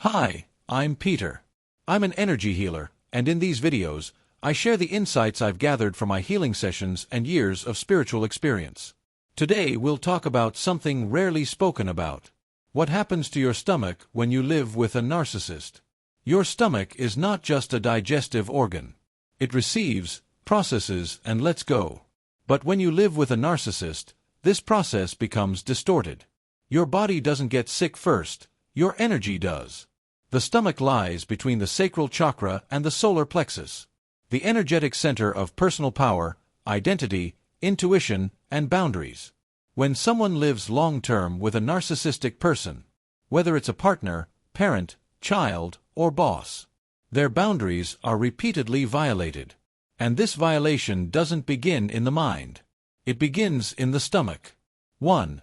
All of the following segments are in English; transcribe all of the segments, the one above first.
Hi, I'm Peter. I'm an energy healer, and in these videos, I share the insights I've gathered from my healing sessions and years of spiritual experience. Today we'll talk about something rarely spoken about. What happens to your stomach when you live with a narcissist? Your stomach is not just a digestive organ. It receives, processes, and lets go. But when you live with a narcissist, this process becomes distorted. Your body doesn't get sick first, your energy does. The stomach lies between the sacral chakra and the solar plexus, the energetic center of personal power, identity, intuition, and boundaries. When someone lives long-term with a narcissistic person, whether it's a partner, parent, child, or boss, their boundaries are repeatedly violated. And this violation doesn't begin in the mind. It begins in the stomach. 1.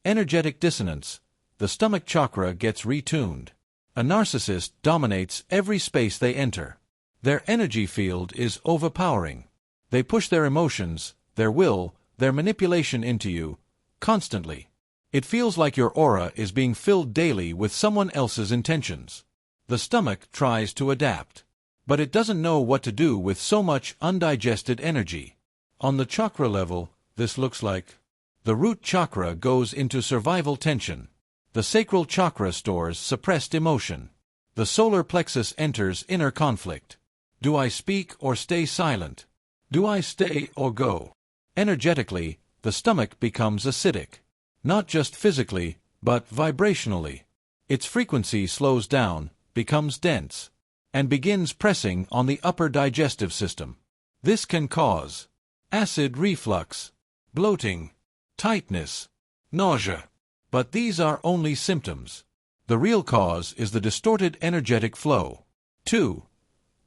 Energetic dissonance. The stomach chakra gets retuned. A narcissist dominates every space they enter. Their energy field is overpowering. They push their emotions, their will, their manipulation into you, constantly. It feels like your aura is being filled daily with someone else's intentions. The stomach tries to adapt, but it doesn't know what to do with so much undigested energy. On the chakra level, this looks like the root chakra goes into survival tension. The sacral chakra stores suppressed emotion. The solar plexus enters inner conflict. Do I speak or stay silent? Do I stay or go? Energetically, the stomach becomes acidic. Not just physically, but vibrationally. Its frequency slows down, becomes dense, and begins pressing on the upper digestive system. This can cause acid reflux, bloating, tightness, nausea. But these are only symptoms. The real cause is the distorted energetic flow. 2.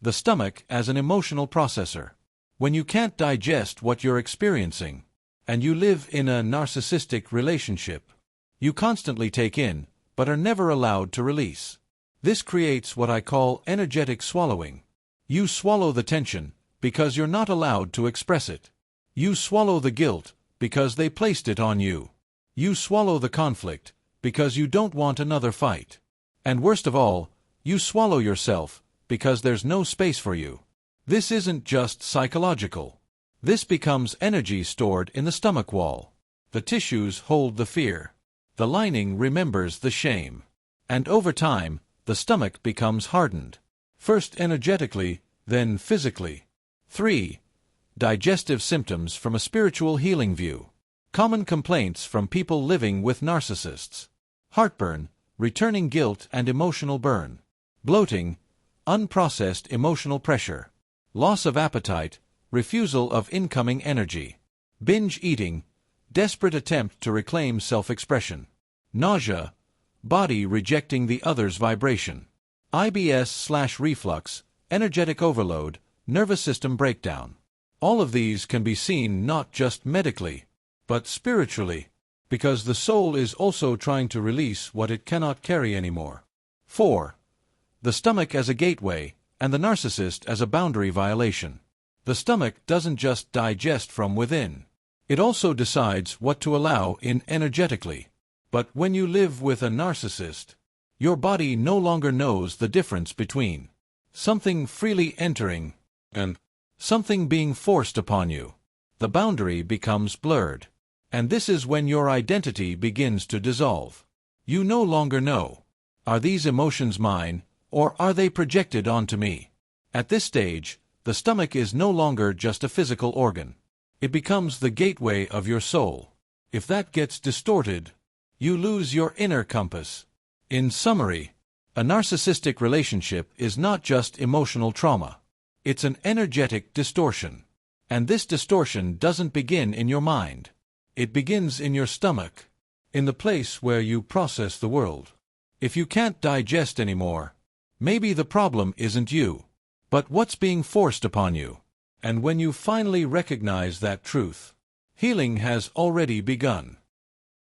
The stomach as an emotional processor. When you can't digest what you're experiencing, and you live in a narcissistic relationship, you constantly take in, but are never allowed to release. This creates what I call energetic swallowing. You swallow the tension, because you're not allowed to express it. You swallow the guilt, because they placed it on you. You swallow the conflict, because you don't want another fight. And worst of all, you swallow yourself, because there's no space for you. This isn't just psychological. This becomes energy stored in the stomach wall. The tissues hold the fear. The lining remembers the shame. And over time, the stomach becomes hardened. First energetically, then physically. 3. Digestive symptoms from a spiritual healing view. Common complaints from people living with narcissists. Heartburn, returning guilt and emotional burn. Bloating, unprocessed emotional pressure. Loss of appetite, refusal of incoming energy. Binge eating, desperate attempt to reclaim self-expression. Nausea, body rejecting the other's vibration. IBS/reflux, energetic overload, nervous system breakdown. All of these can be seen not just medically, but spiritually, because the soul is also trying to release what it cannot carry anymore. 4. The stomach as a gateway, and the narcissist as a boundary violation. The stomach doesn't just digest from within. It also decides what to allow in energetically. But when you live with a narcissist, your body no longer knows the difference between something freely entering and something being forced upon you. The boundary becomes blurred. And this is when your identity begins to dissolve. You no longer know, are these emotions mine, or are they projected onto me? At this stage, the stomach is no longer just a physical organ. It becomes the gateway of your soul. If that gets distorted, you lose your inner compass. In summary, a narcissistic relationship is not just emotional trauma. It's an energetic distortion. And this distortion doesn't begin in your mind. It begins in your stomach, in the place where you process the world. If you can't digest anymore, maybe the problem isn't you, but what's being forced upon you. And when you finally recognize that truth, healing has already begun.